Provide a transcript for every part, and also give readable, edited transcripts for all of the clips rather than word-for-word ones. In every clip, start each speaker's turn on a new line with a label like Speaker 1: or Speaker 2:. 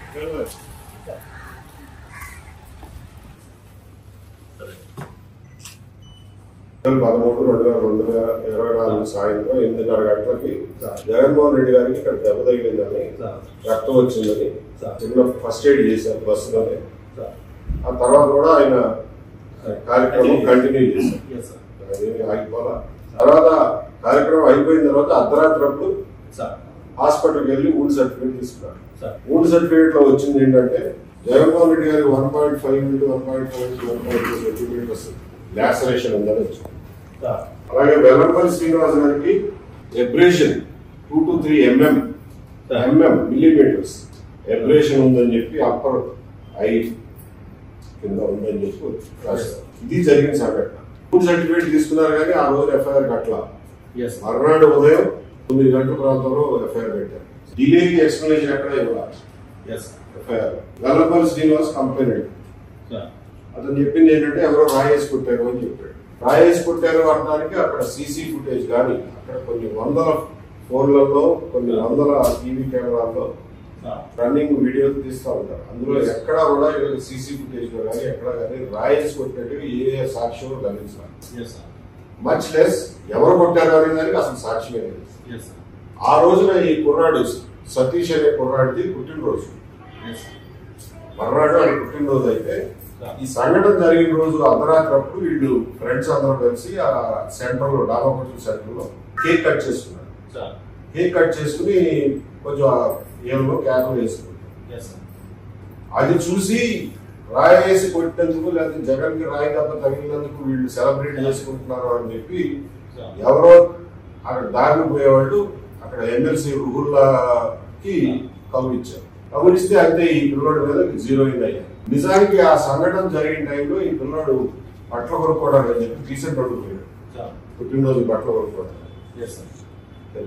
Speaker 1: 13/2024 సాయంత్రం 8:30 గంటలకి జగన్మోహన్ రెడ్డి గారికి ఇక్కడ దెబ్బ తగిలిందని, రక్తం వచ్చిందని చిన్న ఫస్ట్ ఎయిడ్ చేశారు బస్సులోనే. ఆ తర్వాత కూడా ఆయన కార్యక్రమం కంటిన్యూ చేశారు, ఆగిపోలా. తర్వాత కార్యక్రమం అయిపోయిన తర్వాత అర్ధరాత్రప్పుడు హాస్పిటల్కి వెళ్ళి ఊడి సర్టిఫికేట్ తీసుకున్నారు. ఊడి సర్టిఫికేట్ లో వచ్చింది ఏంటంటే జగన్మోహన్ రెడ్డి గారికి 1.5 into 1.5 సెంటీమీటర్స్ లాసరేషన్ ఉందని వచ్చింది. అలాగే వెల్లంపల్లి శ్రీనివాస్ గారికి ఎబ్రేషన్ 2 to 3 millimeters ఎబ్రేషన్ ఉందని చెప్పి అప్పర్ ఐ కింద ఉందని చెప్పి రాశారు. ఇది జరిగిన సంఘటన. ఫుడ్ సర్టిఫికేట్ తీసుకున్నారు కానీ ఆ రోజు ఎఫ్ఐఆర్ కట్టలా. మర్నాడు ఉదయం 9 గంటల ప్రాంతంలో ఎఫ్ఐఆర్ పెట్టారు. డిలేకి ఎక్స్ప్లెనేషన్ ఎక్కడ ఇవ్వాలి. FIR Vellampalli Srinivas complaint. అతను చెప్పింది ఏంటంటే ఎవరో రాయేసి కొట్టారు అని చెప్పాడు. రాయేసి కొట్టారు అనడానికి అక్కడ సీసీ ఫుటేజ్ కానీ అక్కడ కొన్ని వందల ఫోన్లలో కొన్ని వందల టీవీ కెమెరాల్లో రన్నింగ్ వీడియోలు తీస్తూ ఉంటారు. అందులో ఎక్కడా కూడా సీసీ ఫుటేజ్ లో కానీ ఎక్కడా కానీ రాయేసి కొట్టినట్టు ఏ సాక్ష్యం గమనించాలి. మచ్ లెస్ ఎవరు కొట్టారు అనే దానికి అసలు సాక్ష్యమే లేదు. ఆ రోజున ఈ కుర్రాడు సతీష్ అనే కుర్రాడిది పుట్టినరోజు. మర్నాడు అది పుట్టినరోజు అయితే ఈ సంఘటన జరిగిన రోజు అర్ధరాత్రప్పుడు వీళ్ళు ఫ్రెండ్స్ అందరూ కలిసి ఆ సెంటర్ లో డాబాపట్ల సెంటర్ లో కేక్ కట్ చేసుకున్నారు. కేక్ కట్ చేసుకుని కొంచెం ఏమో క్యాన్ వేసుకుంటారు. అది చూసి రాయేసి కొట్టినందుకు లేదా జగన్ కి రాయి దెబ్బ తగిలినందుకు వీళ్ళు సెలబ్రేట్ చేసుకుంటున్నారు అని చెప్పి ఎవరో అక్కడ దారిని పోయేవాళ్ళు అక్కడ ఎమ్మెల్సీ రుహుల్లాకి కబురిచ్చారు. కబురిస్తే అయితే ఈ పిల్లోడి మీద జీరోయిన్ అయ్యారు. నిజానికి ఆ సంఘటన జరిగిన టైంలో ఈ పిల్లోడు బట్టలు కొనుక్కోవడానికి అని చెప్పి రీసెంట్ రోడ్డు పోయాడు. పుట్టినరోజు బట్టలు కొనుక్కోవడానికి.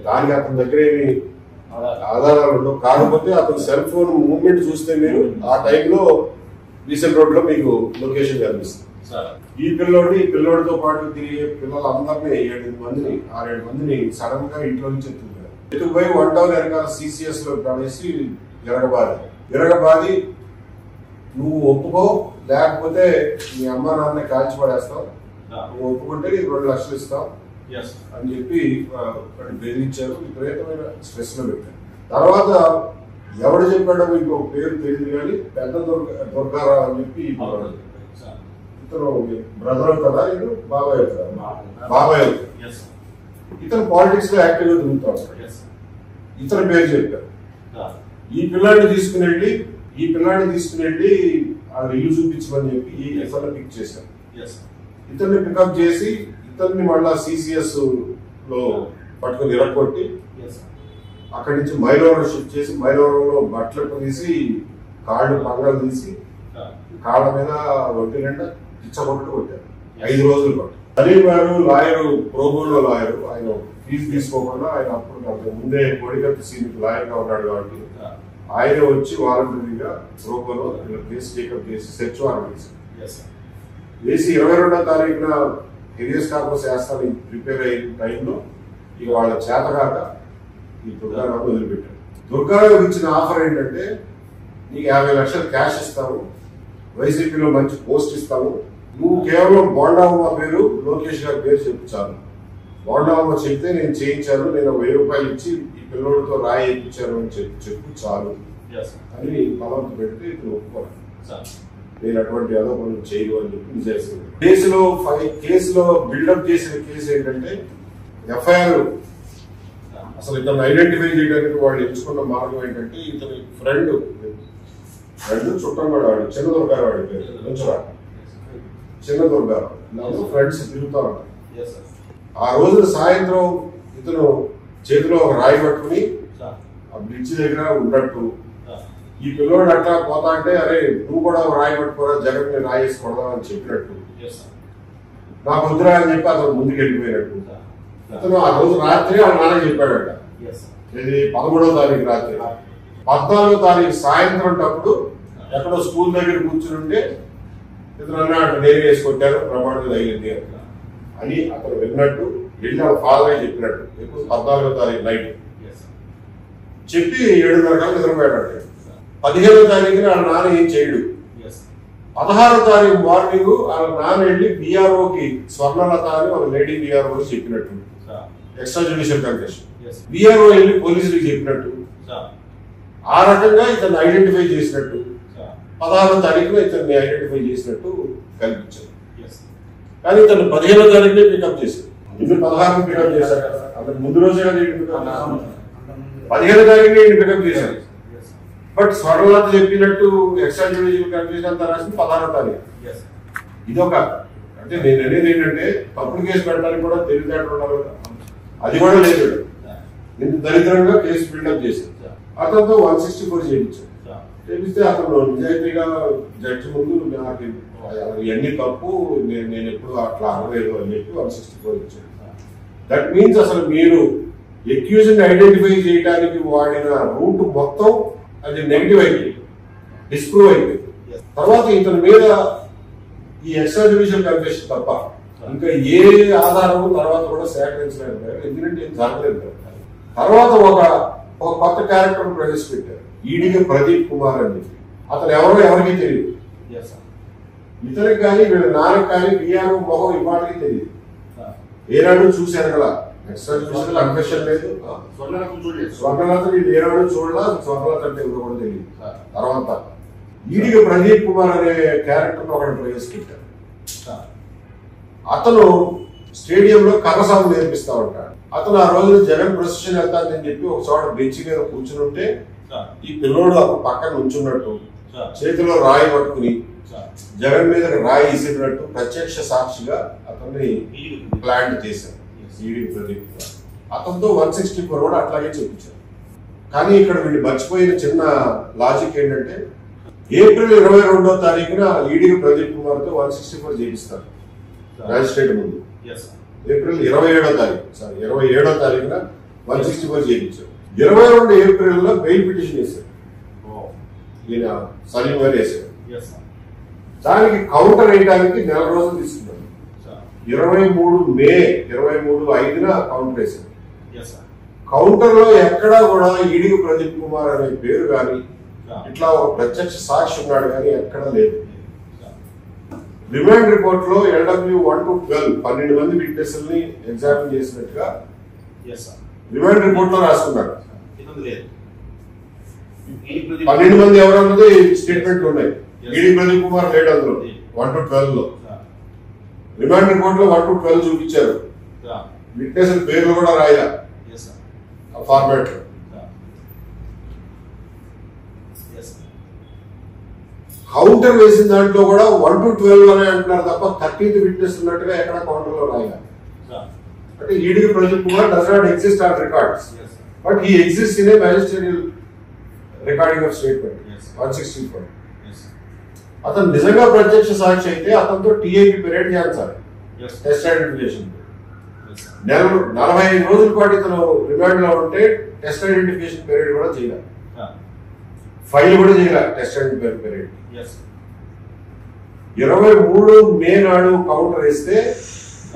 Speaker 1: దానికి అతని దగ్గర ఏమి ఆధారాలు ఉండవు. కాకపోతే అతను సెల్ ఫోన్ మూవ్మెంట్ చూస్తే మీరు ఆ టైంలో రీసెంట్ రోడ్ లో మీకు లొకేషన్ కనిపిస్తుంది. ఈ పిల్లోడితో పాటు తిరిగే పిల్లలందరినీ 6-7 మందిని సడన్ గా ఇంట్లో నుంచి ఎత్తుకుపోయి 1 టౌన్ వెనకాల CCS లో పడేసి ఎరగబాది నువ్వు ఒప్పుకో, లేకపోతే మీ అమ్మ నాన్న కాల్చి పడేస్తావు, నువ్వు ఒప్పుకుంటే నీకు 2 లక్షలు ఇస్తాం అని చెప్పి బెదిరించారు. విపరీతమైన స్ట్రెస్ లో పెట్టారు. తర్వాత ఎవడు చెప్పాడో మీకు పేరు తెలియదు కానీ పెద్ద దుర్గారావు అని చెప్పి ఇతను బ్రదర్ అవుతాడా, ఇది బాబాయ్ అవుతాడా? బాబాయ్ అవుతాడు. ఇతను పాలిటిక్స్ లో యాక్టివ్ గా తిరుగుతా ఉంటాడు. ఇతని పేరు చెప్పారు. ఈ పిల్లాడిని తీసుకుని వెళ్ళి ఆ ఇల్లు చూపించమని చెప్పి ఈ ఇతన్ని పిక్ చేశారు. ఇతన్ని పికప్ చేసి ఇతన్ని మళ్ళా CCS లో పట్టుకుని ఇరగొట్టి అక్కడి నుంచి మైలవరం షిఫ్ట్ చేసి మైలవరంలో బట్టలు తీసి కాళ్ళు పంగలు తీసి కాళ్ళ మీద ఒంటి నిండా ఇచ్చగొట్టు కొట్టారు. 5 రోజులు పాటు. సలీం గారు లాయరు, ప్రోబోలో లాయరు. ఆయన ఫీజు తీసుకోకుండా ఆయన అప్పుడు ముందే కోడికత్తి సీనికి లాయర్ గా ఉన్నాడు కాబట్టి ఆయన వచ్చి వాలంటరీగా ప్రోబోలో కేసు టేకప్ చేసి సెర్చ్ వారెంట్ వేసి 22వ తారీఖున హెరియస్ కార్పస్ వేస్తాను ప్రిపేర్ అయిన టైంలో ఇక వాళ్ళ చేతగాక ఈ దుర్గారావు వదిలిపెట్టారు. దుర్గారావు ఇచ్చిన ఆఫర్ ఏంటంటే నీకు 50 లక్షలు క్యాష్ ఇస్తాము, వైసీపీలో మంచి పోస్ట్ ఇస్తాము, నువ్వు కేవలం బోండామ్మ పేరు లోకేష్ గారి పేరు చెప్పు చాలు. బోండామ్మ చెప్తే నేను చేయించాను, నేను 1000 రూపాయలు ఇచ్చి ఈ పిల్లోడితో రాయి ఇప్పించాను అని చెప్పు చాలు అని బలవంత పెడితే ఇతను ఒప్పుకోవాలి. నేను అటువంటి ఏదో కొన్ని చేయను అని చెప్పి నిజేస్తుంది. కేసులో బిల్డప్ చేసిన కేసు ఏంటంటే ఎఫ్ఐఆర్ అసలు ఇతను ఐడెంటిఫై చేయడానికి వాళ్ళు ఎంచుకున్న మార్గం ఏంటంటే ఇతని ఫ్రెండ్ చుట్టం కూడా వాడు చిన్న దుర్గారావు వాడి పేరు చిన్న దుర్గారావు ఫ్రెండ్స్ తిరుగుతా ఉంటారు. ఆ రోజు సాయంత్రం ఇతను చేతిలో ఒక రాయి పట్టుకుని ఆ బ్రిడ్జ్ దగ్గర ఉన్నట్టు ఈ పిల్లోడు అట్లా పోతా అంటే అరే నువ్వు కూడా రాయి పట్టుకోరా జగన్ ని రాయి వేసి కొడదామని చెప్పినట్టు నాకు వద్దురా అని చెప్పి అతను ముందుకు వెళ్ళిపోయినట్టు. అతను ఆ రోజు రాత్రి వాళ్ళ నాన్న చెప్పాడట. ఇది 13వ తారీఖు రాత్రి. 14వ తారీఖు సాయంత్రం అప్పుడు ఎక్కడో స్కూల్ దగ్గర కూర్చుని ఉంటే ఇతను అన్నాడు నేనే వేసి కొట్టాను, ప్రమాణం తగిలింది అని అతను విన్నట్టు వెళ్ళి వాళ్ళ ఫాదర్ చెప్పినట్టు. ఎప్పుడు 14వ తారీఖు నైట్ చెప్పి 7:30 నిద్రపోయాడు. 15వ తారీఖున వాళ్ళ నాన్న ఏం చేయడు. 16వ తారీఖు మార్నింగ్ వాళ్ళ నాన్న వెళ్ళి బిఆర్ఓకి స్వర్ణలత అని వాళ్ళ లేడీ బిఆర్ఓకి చెప్పినట్టు ఎక్స్ట్రా జ్యుడిషియల్ కన్ఫెషన్. బిఆర్ఓ వెళ్ళి పోలీసులకు చెప్పినట్టు ఆ రకంగా ఇతన్ని ఐడెంటిఫై చేసినట్టు 16వ తారీఖున ఇతన్ని ఐడెంటిఫై చేసినట్టు కల్పించారు. కానీ ఇతను 15వ తారీఖునే పికప్ చేశారు. ఇది 16ని పికప్ చేశారు కదా, అతను ముందు రోజే కదా 15వ తారీఖునే పికప్ చేశారు. బట్ స్వర్ణలత చెప్పినట్టు ఎక్స్ట్రా జ్యుడిషియల్ కన్ఫెషన్ అంతా రాసింది 16వ తారీఖు. ఇదొక అంటే నేను అనేది ఏంటంటే తప్పుడు కేసు పెట్టడానికి కూడా తెలివితేటలు ఉండాలి కదా, అది కూడా లేదు. ఇంత దరిద్రంగా కేసు బిల్డప్ చేశారు. అతనితో 164 చేయించారు. చేపిస్తే అతను నిజాయితీగా జడ్జి ముందు నాకు ఇవన్నీ తప్పు, నేను ఎప్పుడు అట్లా అనలేదు అని చెప్పి 164 ఇచ్చాడు. దట్ మీన్స్ అసలు మీరు ఎక్యూజ్ని ఐడెంటిఫై చేయడానికి వాడిన రూట్ మొత్తం అది నెగిటివ్ అయిపోయింది, డిస్ప్రూవ్ అయిపోయింది. తర్వాత ఇతని మీద ఈ ఎక్స్ట్రా జ్యుడిషియల్ కన్ఫెషన్ తప్ప ఇంకా ఏ ఆధారము తర్వాత కూడా సేకరించలేదు. ఎందుకంటే ఏం జరగలేదు. తర్వాత ఒక కొత్త క్యారెక్టర్ ప్రవేశపెట్టారు, ఈడిగా ప్రదీప్ కుమార్ అని చెప్పి. అతను ఎవరికి తెలియదు. ఇతనికి కానీ వీళ్ళ నాన్నకి కానీ బిఆర్ఓ మొహం ఇవాళకి తెలియదు. ఏనాడు చూశారు కదా, ఎక్స్ట్రా జ్యుడిషియల్ కన్ఫెషన్ లేదు. స్వర్ణలత వీళ్ళు ఏనాడు చూడలా, స్వర్ణలత అంటే ఎవరు కూడా తెలియదు. తర్వాత ఈడిగా ప్రదీప్ కుమార్ అనే క్యారెక్టర్ ఒకటి ప్రవేశపెట్టారు. అతను స్టేడియంలో కర్రసాము నేర్పిస్తా ఉంటాడు. అతను ఆ రోజు జగన్ ప్రొసెషన్ వెళ్తానని చెప్పి ఒక చోట బెంచ్ మీద కూర్చుని ఉంటే ఈ పిల్లోడు అప్పుడు పక్కన నుంచున్నట్టు చేతిలో రాయి పట్టుకుని జగన్ మీద రాయి ఇసిరినట్టు ప్రత్యక్ష సాక్షిగా అతన్ని ప్లాంట్ చేశారు ఈడీ ప్రదీప్. అతనితో 164 కూడా అట్లాగే చూపించారు. కానీ ఇక్కడ వీళ్ళు మర్చిపోయిన చిన్న లాజిక్ ఏంటంటే ఏప్రిల్ 22వ తారీఖున ఈడీ ప్రదీప్ కుమార్ తో 164 చేపిస్తారు మ్యాజిస్ట్రేట్ ముందు. ఏప్రిల్ 27వ తారీఖున 164 చేయించారు. 22 ఏప్రిల్లో బెయిల్ పిటిషన్ వేశారు, ఈయన సలీం గారు వేశారు. దానికి కౌంటర్ వేయడానికి 4 రోజులు తీసుకున్నారు. 23 మే 23/5న కౌంటర్ వేశారు. కౌంటర్ లో ఎక్కడా కూడా ఈడిగి ప్రదీప్ కుమార్ అనే పేరు కానీ ఇట్లా ఒక ప్రత్యక్ష సాక్షి ఉన్నాడు కానీ ఎక్కడా లేదు. రిమాండ్ రిపోర్ట్ లో LW 1 to 12 12 మంది విట్నెస్ని ఎగ్జామిన్ చేసినట్టుగా రిమాండ్ రిపోర్ట్ లో రాసుకున్నారు. 12 మంది ఎవరన్నది స్టేట్మెంట్లు ఉన్నాయి. ఈడీ ప్రదీప్ కుమార్ లేడు అందులో 1 to 12 లో. రిమాండ్ రిపోర్ట్ లో 1 to 12 చూపించారు. విట్నెస్ పేర్లు కూడా రాయలా ఫార్మాట్ లో. కౌంటర్ వేసిన దాంట్లో కూడా 1 to 12 అనే అంటున్నారు తప్ప 13th విట్నెస్ ఉన్నట్టుగా ఎక్కడ కౌంటర్ లో రాయాలి. అంటే ED Pradeep Kumar does not exist on records, but he exist in a magisterial recording of statement 164. అతను నిజంగా ప్రత్యక్ష సాక్షి అయితే అతనితో టీఐపీ పీరియడ్ చేయాలి, టెస్ట్ ఐడెంటిఫికేషన్. 45 రోజుల పాటు ఇతను రిమాండ్ లో ఉంటే టెస్ట్ ఐడెంటిఫికేషన్ పీరియడ్ కూడా చేయాలి, ఫైల్ కూడా చేయాలి టెస్ట్ ఐడెంటిఫికేషన్ పీరియడ్. 23 మే నాడు కౌంటర్ వేస్తే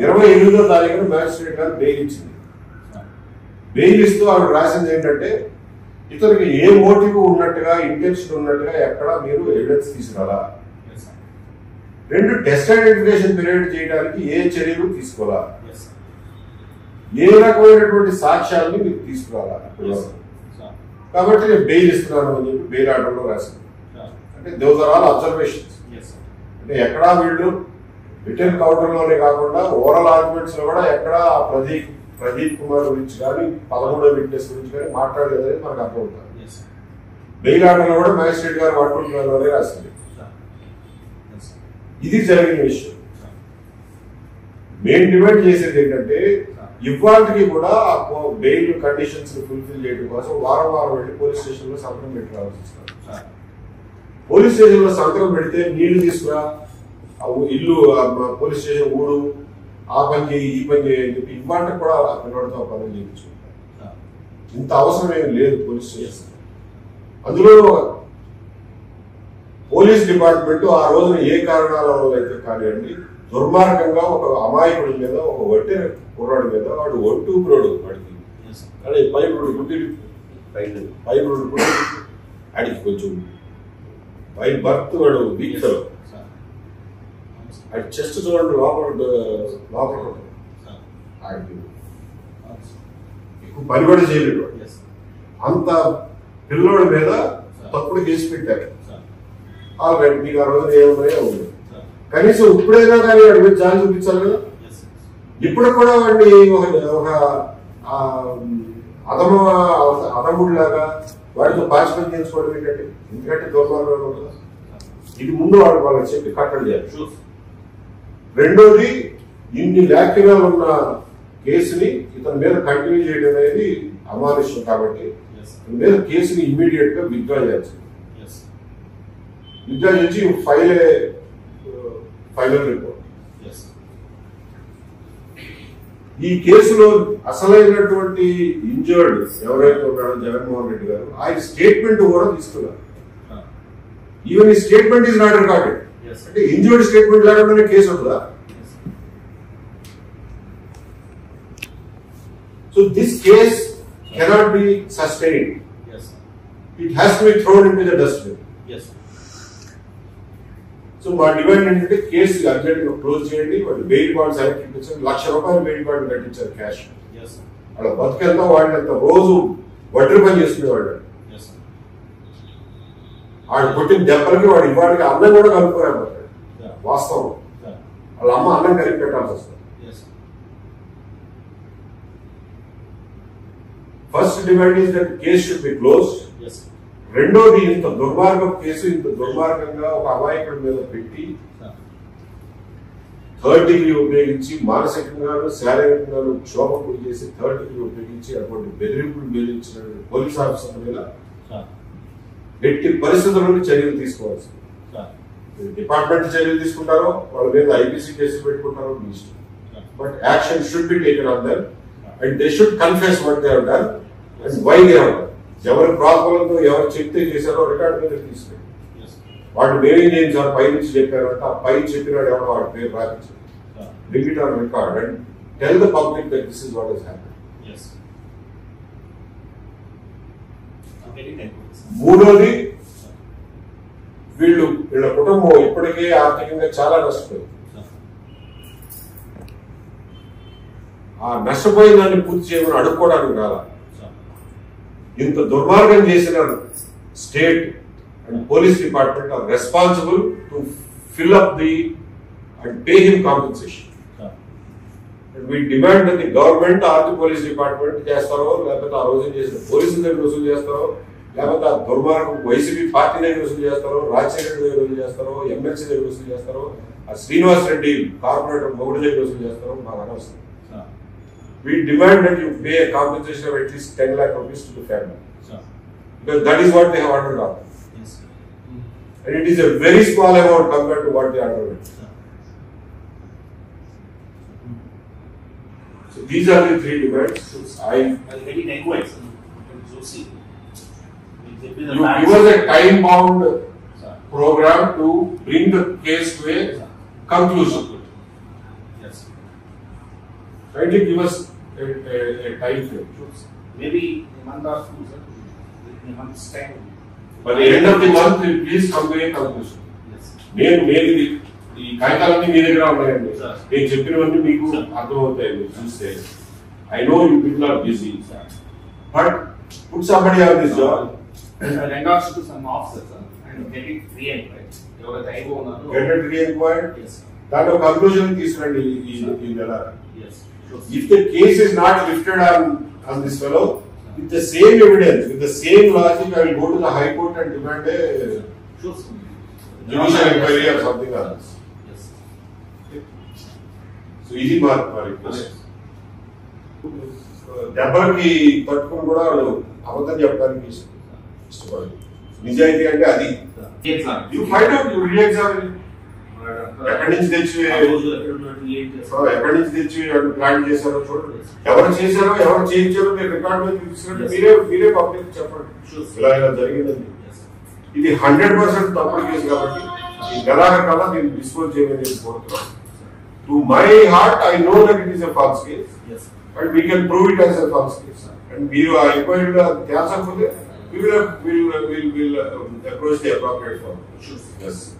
Speaker 1: 28వ తారీఖున మ్యాజిస్ట్రేట్ గారు బెయిల్ ఇచ్చింది. బెయిల్ ఇస్తూ ఆవిడ రాసింది ఏంటంటే ఇతనికి ఏ మోటివ్ ఉన్నట్టుగా ఇంటెన్షన్ ఉన్నట్టుగా ఎక్కడ మీరు ఎవిడెన్స్ తీసుకురాలా, 2 టెస్ట్ ఐడెంటిఫికేషన్ పీరియడ్ చేయడానికి ఏ చర్యలు తీసుకోవాలా, ఏ రకమైనటువంటి సాక్ష్యాలని మీరు తీసుకురాలా. కాబట్టి నేను బెయిల్ ఇస్తున్నాను అని చెప్పి బెయిల్ ఆర్డర్ లో రాసింది. అంటే దోస్ ఆర్ ఆల్ అబ్జర్వేషన్స్. అంటే ఎక్కడా వీళ్ళు రిటర్న్ కౌంటర్ లోనే కాకుండా ఓవరాల్ ఆర్గ్యుమెంట్స్ లో కూడా ఎక్కడా ప్రదీప్ కుమార్ గురించి కానీ 13వ విట్నెస్ గురించి కానీ మాట్లాడలేదని మనకు అర్థమవుతుంది. బెయిల్ ఆర్డర్ లో కూడా మ్యాజిస్ట్రేట్ గారు 1 to 12 లోనే రాసింది. ఇది జరిగిన విషయం. మేము డిమాండ్ చేసేది ఏంటంటే ఇవాళకి కూడా బెయిల్ కండిషన్స్ ఫుల్ఫిల్ చేయడం కోసం వారం వెళ్ళి పోలీస్ స్టేషన్ లో సంతకం పెట్టి రావాల్సి వస్తుంది. పోలీస్ స్టేషన్ లో సంతకం పెడితే నీళ్లు తీసుకురా, ఇల్లు పోలీస్ స్టేషన్ ఊడు, ఆ పని చేయి ఈ పని చేయి అని చెప్పి ఇవాళకి కూడా ఆ పిల్లడితో పనులు చేయించుకుంటారు. ఇంత అవసరం ఏమి లేదు పోలీస్ స్టేషన్. అందులో పోలీస్ డిపార్ట్మెంట్ ఆ రోజున ఏ కారణాల వల్ల అయితే కానివ్వండి దుర్మార్గంగా ఒక అమాయకుడి మీద, ఒక వడ్డీ కుర్రాడి మీద, వాడు ఒంటూ కుర్రాడు వాడికి కానీ పై కుడి గుడ్డి అడిగి కొంచెం బై బర్త్ వాడు వీక్ ఫెలో. అది చెస్ట్ చూడండి లోపల ఎక్కువ పని కూడా చేయలేడు. అంత పిల్లోడి మీద తప్పుడు కేసు పెట్టారు. ఆల్రెడీ మీకు ఆ రోజున ఏమున్నాయో ఉంది. కనీసం ఇప్పుడైనా కానీ వాడి మీద జాలి చూపించాలి కదా. ఇప్పుడు కూడా వాడిని ఒక అదముడిలాగా వాడితో పార్టిసిపేట్ చేసుకోవడం ఏంటంటే ఎందుకంటే దుర్మార్గం కదా. ఇది ముందు వాళ్ళకి చెప్పి కట్టడి చేయాలి. రెండోది ఇన్ని లాక్టినాలు ఉన్న కేసుని ఇతని మీద కంటిన్యూ చేయడం అనేది అమానుష్యం కాబట్టి ఇతని మీద కేసుని ఇమ్మీడియట్ గా విత్డ్రా చేయాల్సింది. విత్డ్రా చేసి ఫైనల్ రిపోర్ట్. ఈ కేసులో అసలైనటువంటి ఇంజర్డ్ ఎవరైతే ఉన్నాడో జగన్మోహన్ రెడ్డి గారు ఆయన స్టేట్మెంట్ కూడా తీసుకున్నారు. ఈవెన్ ఈ స్టేట్మెంట్ ఈజ్ నాట్ రికార్డెడ్. అంటే ఇంజర్డ్ స్టేట్మెంట్ లేకుండానే కేసు ఉంటుందా? So this case cannot be sustained. It has to be throne in to the dustbin. So మా డిమాండ్ ఏంటంటే కేసు అర్జెంట్ గా క్లోజ్ చేయండి. వాళ్ళు బెయిల్ బాండ్ సెలెక్ట్ ఇప్పించారు. ₹1,00,000 బెయిల్ బాండ్ కట్టించారు క్యాష్. వాళ్ళ బతుకెళ్తా వాడినంత రోజు వడ్డీ పని చేసుకునేవాడు. వాడు కొట్టిన దెబ్బలకి వాడు ఇవాడికి అన్నం కూడా కలుపుకోలేకపోతాడు. వాస్తవం వాళ్ళ అమ్మ అన్నం కలిపి పెట్టాల్సి వస్తుంది. First demand is that case should be closed. రెండోది ఇంత దుర్మార్గం కేసు ఇంత దుర్మార్గంగా ఒక అమాయకుడి మీద పెట్టి థర్డ్ డిగ్రీ ఉపయోగించి మానసికంగాను శారీరకంగాను క్షోభం గురి చేసి థర్డ్ డిగ్రీ ఉపయోగించి అటువంటి బెదిరింపులు బెదిరించిన పోలీస్ ఆఫీసర్ మీద ఎట్టి పరిస్థితులను చర్యలు తీసుకోవాల్సింది. డిపార్ట్మెంట్ చర్యలు తీసుకుంటారో వాళ్ళ మీద ఐపీసీ కేసులు పెట్టుకుంటారో మీ ఇష్టం. But action should be taken on them and they should confess what they have done and why they have done. ఎవరి ప్రాబ్లంతో ఎవరు చెప్తే చేశారో రికార్డు మీద తీసుకెళ్ళి వాడు మేమేం చేయండి సార్ పై నుంచి చెప్పారంటే ఆ పై చెప్పినాడు ఎవరో వాడి పేరు రాపించారు. Bring it on record and tell the public that this is what has happened. మూడోది వీళ్ళ కుటుంబం ఇప్పటికే ఆర్థికంగా చాలా నష్టపోయింది. ఆ నష్టపోయిన దాన్ని పూర్తి చేయమని అడుక్కోవడానికి రాలా. ఇంత దుర్మార్గం చేసిన state and police department are responsible to fill up the and pay him compensation. We demand that the government or the police department చేస్తారో లేకపోతే ఆ రోజు చేసిన పోలీసుల దగ్గర వసూలు చేస్తారో లేకపోతే ఆ దుర్మార్గం వైసీపీ పార్టీ దగ్గర వసూలు చేస్తారో రాజశేఖర్ దగ్గర వసూలు చేస్తారో ఎమ్మెల్సీ దగ్గర వసూలు చేస్తారో ఆ శ్రీనివాస్ రెడ్డి కార్పొరేటర్ మొగుడు దగ్గర వసూలు చేస్తారో మాకు అనవసరం. We demand that you pay a compensation of at least 10 lakh rupees to the family. Because that is what they have ordered on. And it is a very small amount compared to what they ordered. So these are the three demands. I'm
Speaker 2: getting inquiries.
Speaker 1: You give us a time-bound program to bring the case to a conclusion.
Speaker 2: Yes.
Speaker 1: Kindly give us a time frame.
Speaker 2: Maybe a month or two, sir. In a month's time.
Speaker 1: By the end of the month, please come to a conclusion.
Speaker 2: Yes.
Speaker 1: నేను ఈ కాగితాలన్నీ మీ దగ్గర ఉన్నాయండి. నేను చెప్పినవన్నీ మీకు అర్థమవుతాయండి చూస్తే. I know you people are busy, but put somebody on this job.
Speaker 2: Regards to some officers and get it re-employed. ఎవరైతే అయిపో ఉన్నారో
Speaker 1: get it re-employed.
Speaker 2: Yes.
Speaker 1: దాని ఒక కంక్లూజన్ తీసుకురండి ఈ నెల.
Speaker 2: Yes.
Speaker 1: If the case is not lifted on this fellow, with the same evidence, with the same logic, I will go to the High Court and demand a judicial inquiry or something else.
Speaker 2: Yes.
Speaker 1: So easy mark for request. దెబ్బకి పట్టుకుని కూడా వాళ్ళు అబద్ధం చెప్పడానికి ఇష్టపడదు. నిజాయితీ అంటే అది. You find out, you re-examine. ఎక్కడి నుంచి తెచ్చి ప్లాన్ చేశారో చూడండి. ఎవరు చేశారో ఎవరు చేయించారో మీరు రికార్డు మీద తీసుకుంటే మీరే పబ్లిక్ చెప్పండి ఇలా ఇలా జరిగిందండి. ఇది 100% తప్పుడు కేసు కాబట్టి ఈ గలాగ కల్లా దీన్ని డిస్పోజ్ చేయమని కోరుతున్నాం. To my heart I know that it is a false case and we can prove it as a false case. And మీరు ఆ ఎంక్వైరీలో తేల్చకపోతే we will approach the appropriate firm.
Speaker 2: Sure.
Speaker 1: Yes.